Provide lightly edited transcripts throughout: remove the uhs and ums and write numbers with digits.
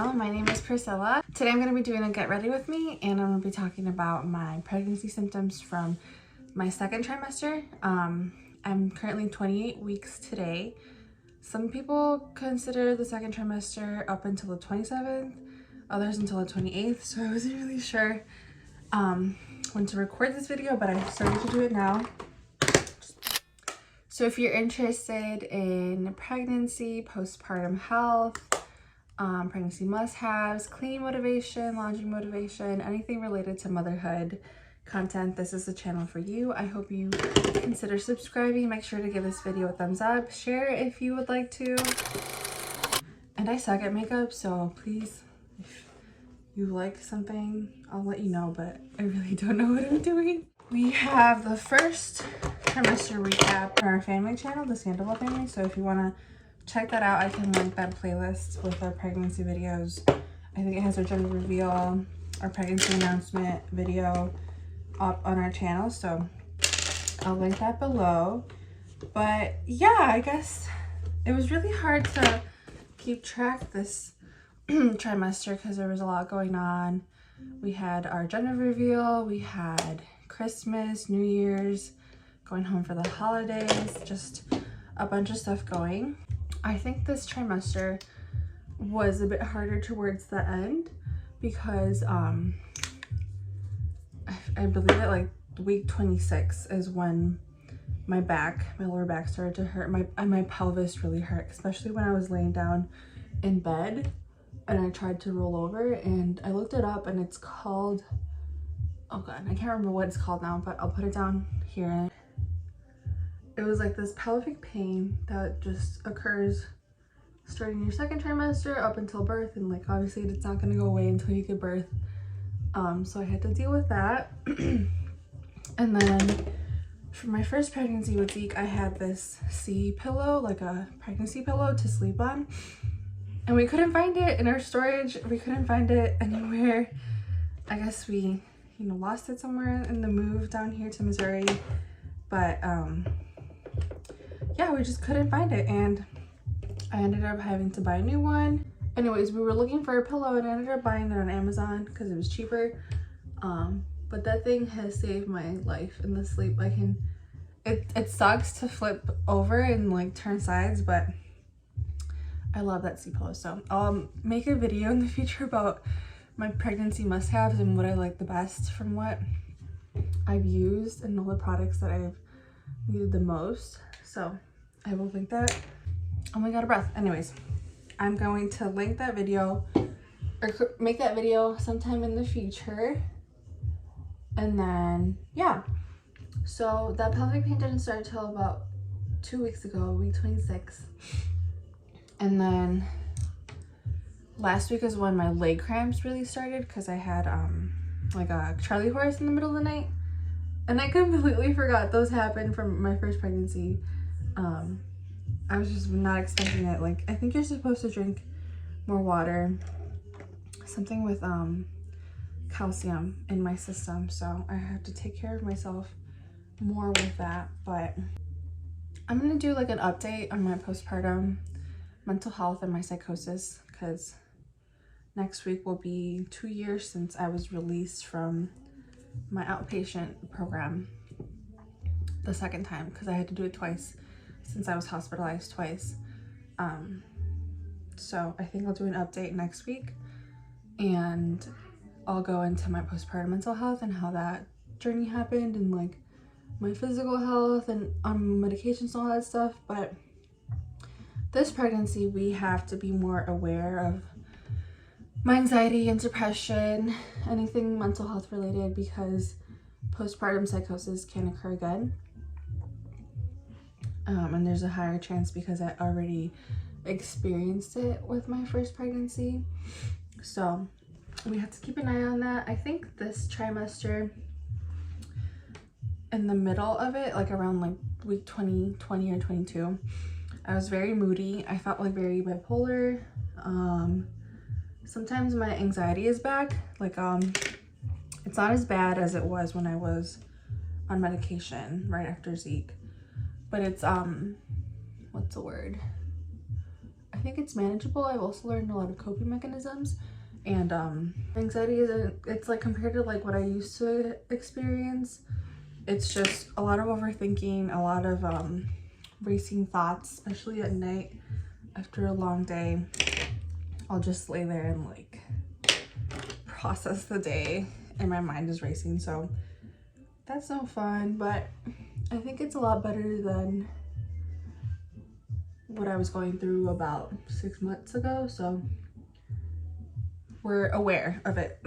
channel. My name is Priscilla. Today I'm going to be doing a get ready with me, and I'm going to be talking about my pregnancy symptoms from my second trimester. I'm currently 28 weeks today. Some people consider the second trimester up until the 27th, others until the 28th, so I wasn't really sure when to record this video, but I started to do it now. So if you're interested in pregnancy, postpartum health, pregnancy must-haves, cleaning motivation, laundry motivation, anything related to motherhood content, this is the channel for you. I hope you consider subscribing. Make sure to give this video a thumbs up. Share if you would like to. And I suck at makeup, so please, if you like something, I'll let you know, but I really don't know what I'm doing. We have the first trimester recap on our family channel, the Sandoval family. So if you want to check that out, I can link that playlist with our pregnancy videos. I think it has our gender reveal, our pregnancy announcement video up on our channel. So I'll link that below. But yeah, I guess it was really hard to keep track this trimester because there was a lot going on. We had our gender reveal, we had Christmas, New Year's, going home for the holidays, just a bunch of stuff going. I think this trimester was a bit harder towards the end because I believe that like week 26 is when my lower back started to hurt. My pelvis really hurt, especially when I was laying down in bed and I tried to roll over, and I looked it up and it's called, oh god, I can't remember what it's called now, but I'll put it down here. It was like this pelvic pain that just occurs starting your second trimester up until birth, and like obviously it's not going to go away until you give birth. So I had to deal with that. And then for my first pregnancy with Zeke, I had this C pillow, like a pregnancy pillow to sleep on, and we couldn't find it in our storage. We couldn't find it anywhere. I guess we lost it somewhere in the move down here to Missouri, but yeah, we just couldn't find it, and I ended up having to buy a new one. Anyways, we were looking for a pillow and I ended up buying it on Amazon because it was cheaper. But that thing has saved my life in the sleep. It sucks to flip over and like turn sides, but I love that C pillow. So I'll make a video in the future about my pregnancy must-haves and what I like the best from what I've used and all the products that I've needed the most. So I will link that. Oh my god, a breath. Anyways, I'm going to link that video or make that video sometime in the future. And then yeah, so that pelvic pain didn't start until about 2 weeks ago, week 26. And then last week is when my leg cramps really started because I had like a Charlie horse in the middle of the night, and I completely forgot those happened from my first pregnancy. I was just not expecting it. Like, I think you're supposed to drink more water, something with calcium in my system, so I have to take care of myself more with that. But I'm gonna do like an update on my postpartum mental health and my psychosis, because next week will be 2 years since I was released from my outpatient program the second time, because I had to do it twice since I was hospitalized twice. So I think I'll do an update next week, and I'll go into my postpartum mental health and how that journey happened, and like my physical health and medications and all that stuff. But this pregnancy, we have to be more aware of my anxiety and depression, anything mental health related, because postpartum psychosis can occur again. And there's a higher chance because I already experienced it with my first pregnancy. So we have to keep an eye on that. I think this trimester, in the middle of it, like around like week 20 or 22, I was very moody. I felt like very bipolar. Sometimes my anxiety is back. Like it's not as bad as it was when I was on medication right after Zeke, but it's what's the word? I think it's manageable. I've also learned a lot of coping mechanisms, and anxiety isn't, it's like compared to like what I used to experience, it's just a lot of overthinking, a lot of racing thoughts, especially at night after a long day. I'll just lay there and like process the day and my mind is racing, so that's no fun. But I think it's a lot better than what I was going through about 6 months ago, so we're aware of it.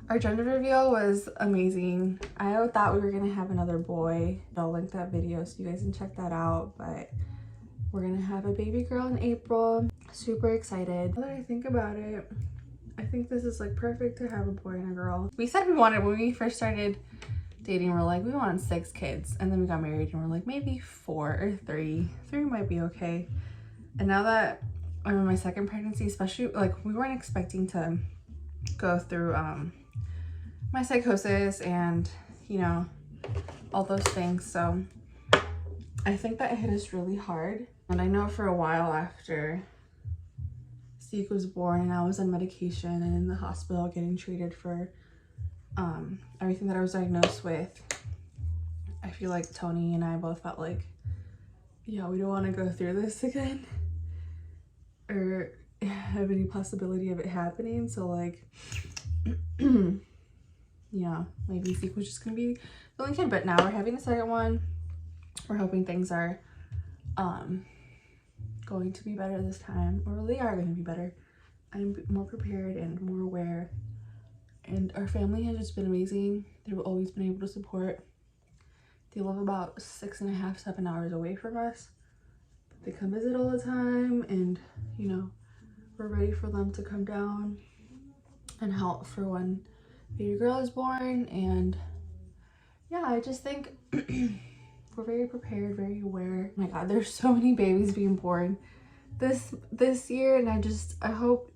Our gender reveal was amazing. I thought we were gonna have another boy. I'll link that video so you guys can check that out, but we're gonna have a baby girl in April. Super excited. Now that I think about it, I think this is like perfect to have a boy and a girl. We said we wanted, when we first started dating, we're like, we want 6 kids, and then we got married and we're like, maybe 4 or 3. 3 might be okay. And now that I'm in my second pregnancy, especially like we weren't expecting to go through my psychosis and, you know, all those things, so I think that hit us really hard. And I know for a while after Zeke was born and I was on medication and in the hospital getting treated for everything that I was diagnosed with, I feel like Tony and I both felt like, yeah, we don't want to go through this again or have any possibility of it happening. So like yeah, maybe Zeke was just gonna be the only kid, but now we're having a second one. We're hoping things are going to be better this time, or they are going to be better. I'm more prepared and more aware, and our family has just been amazing. They've always been able to support. They live about 6.5, 7 hours away from us. They come visit all the time, and you know, we're ready for them to come down and help for when baby girl is born. And yeah, I just think we're very prepared, very aware. Oh my god, there's so many babies being born this year, and I hope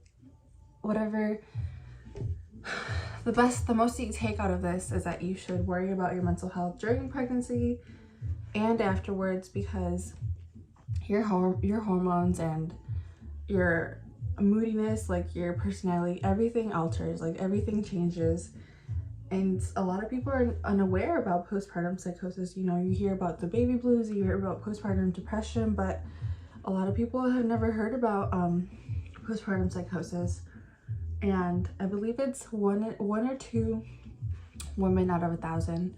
whatever the most you take out of this is that you should worry about your mental health during pregnancy and afterwards, because your hormones and your moodiness, like your personality, everything alters, like everything changes. And a lot of people are unaware about postpartum psychosis. You know, you hear about the baby blues, you hear about postpartum depression, but a lot of people have never heard about postpartum psychosis. And I believe it's one or two women out of 1,000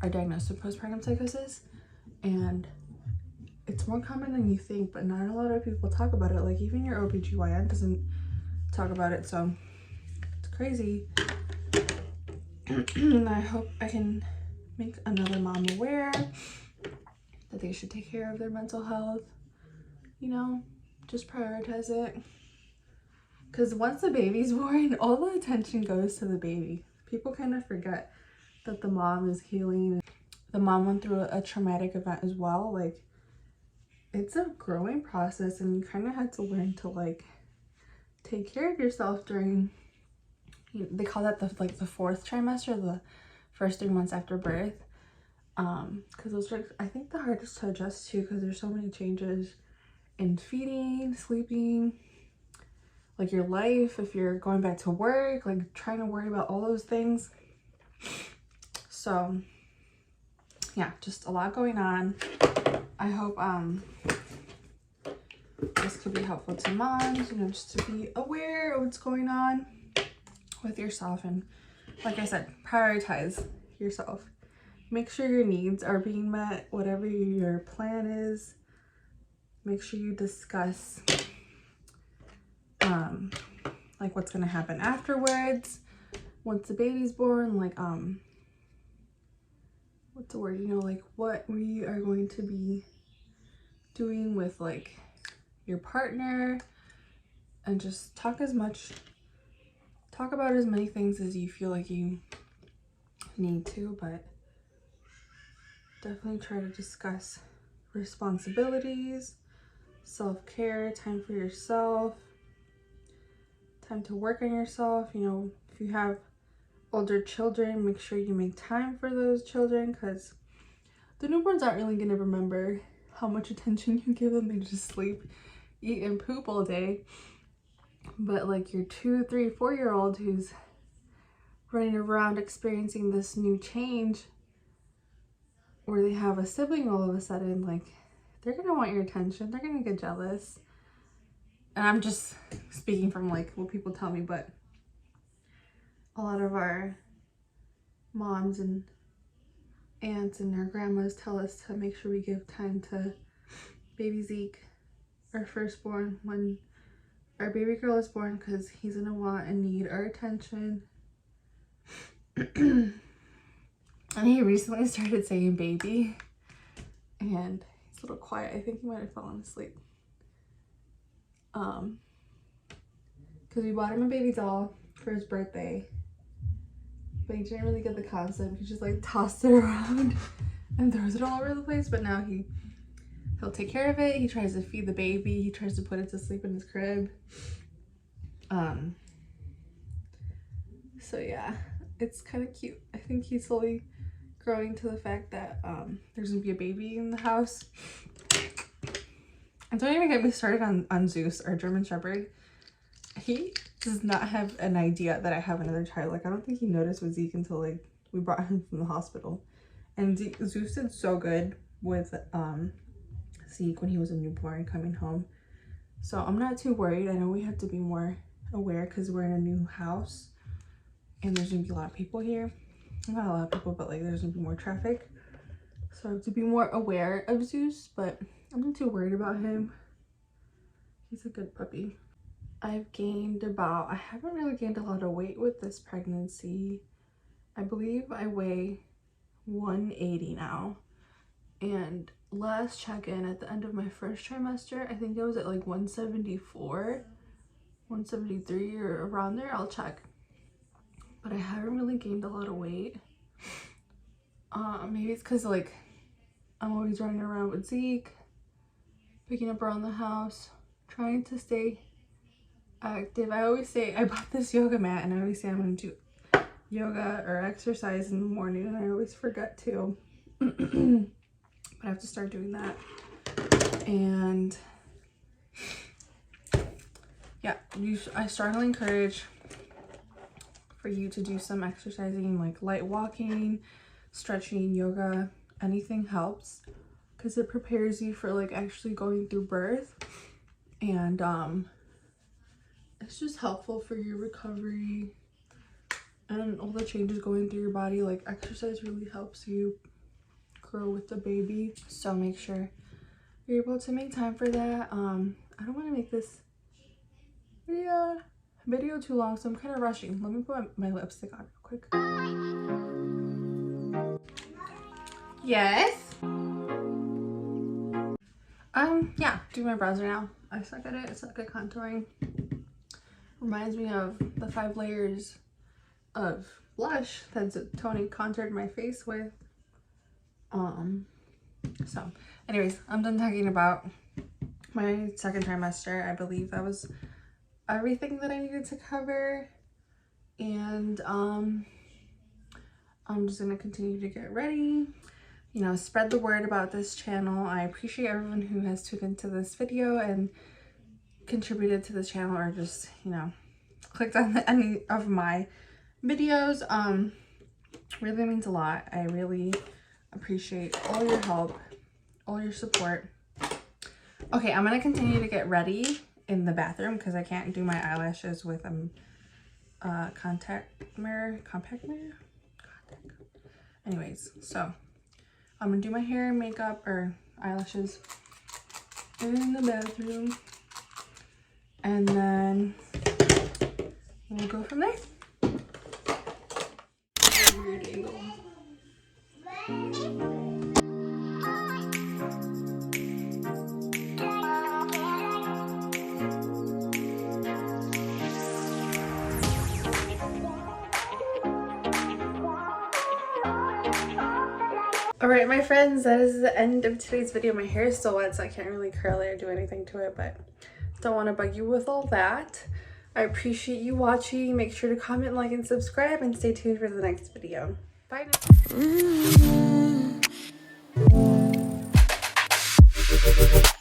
are diagnosed with postpartum psychosis, and it's more common than you think, but not a lot of people talk about it. Like even your OBGYN doesn't talk about it, so it's crazy. And I hope I can make another mom aware that they should take care of their mental health, you know, just prioritize it. Because once the baby's born, all the attention goes to the baby. People kind of forget that the mom is healing. The mom went through a traumatic event as well. Like, it's a growing process, and you kind of had to learn to like take care of yourself during, they call that the 4th trimester, the first 3 months after birth, because those are, I think, the hardest to adjust to, because there's so many changes in feeding, sleeping, like your life, if you're going back to work, like trying to worry about all those things. So yeah, just a lot going on. I hope this could be helpful to moms, you know, just to be aware of what's going on with yourself. And like I said, prioritize yourself. Make sure your needs are being met, whatever your plan is. Make sure you discuss like what's gonna happen afterwards once the baby's born, like what's the word, you know, like what we are going to be doing with like your partner, and just talk about as many things as you feel like you need to, but definitely try to discuss responsibilities, self-care, time for yourself, time to work on yourself. You know, if you have older children, make sure you make time for those children, because the newborns aren't really going to remember how much attention you give them. They just sleep eat and poop all day. But like your 2, 3, 4-year-old who's running around experiencing this new change where they have a sibling all of a sudden, like they're gonna want your attention, they're gonna get jealous. And I'm just speaking from like what people tell me, but a lot of our moms and aunts and our grandmas tell us to make sure we give time to baby Zeke, our firstborn, when our baby girl is born, because he's gonna want and need our attention. And he recently started saying baby, and he's a little quiet. I think he might have fallen asleep. Because we bought him a baby doll for his birthday, but he didn't really get the concept. He just like tossed it around and throws it all over the place. But now he'll take care of it. He tries to feed the baby. He tries to put it to sleep in his crib. So yeah, it's kind of cute. I think he's slowly growing to the fact that there's gonna be a baby in the house. And don't even get me started on Zeus, our German Shepherd. He does not have an idea that I have another child. Like, I don't think he noticed with Zeke until like we brought him from the hospital. And Zeus did so good with Zeke when he was a newborn coming home. So I'm not too worried. I know we have to be more aware because we're in a new house and there's gonna be a lot of people here. Not a lot of people, but like there's gonna be more traffic. So I have to be more aware of Zeus, but I'm not too worried about him. He's a good puppy. I've gained I haven't really gained a lot of weight with this pregnancy. I believe I weigh 180 now. And last check-in at the end of my first trimester, I think I was at like 174, 173 or around there. I'll check. But I haven't really gained a lot of weight. Maybe it's because like I'm always running around with Zeke, picking up around the house, trying to stay active. I always say, I bought this yoga mat and I always say I'm going to do yoga or exercise in the morning, and I always forget to. But I have to start doing that. And yeah, I strongly encourage for you to do some exercising, like light walking, stretching, yoga. Anything helps because it prepares you for like actually going through birth. And it's just helpful for your recovery and all the changes going through your body. Like exercise really helps you grow with the baby, so make sure you're able to make time for that. I don't want to make this video too long, so I'm kind of rushing. Let me put my lipstick on real quick. Yes. Yeah, do my brows now. I suck at it. I suck at contouring. Reminds me of the 5 layers of blush that Tony contoured my face with. So anyways, I'm done talking about my second trimester. I believe that was everything that I needed to cover. And I'm just gonna continue to get ready, you know, spread the word about this channel. I appreciate everyone who has tuned into this video and contributed to this channel, or just, you know, clicked on any of my videos. Really means a lot. I really appreciate all your help, all your support. Okay, I'm gonna continue to get ready in the bathroom because I can't do my eyelashes with compact mirror. Anyways, so I'm gonna do my hair and makeup or eyelashes in the bathroom, and then we'll go from there. Weird angle. Alright, my friends, that is the end of today's video. My hair is still wet, so I can't really curl it or do anything to it, but don't want to bug you with all that. I appreciate you watching. Make sure to comment, like, and subscribe, and stay tuned for the next video. Bye now.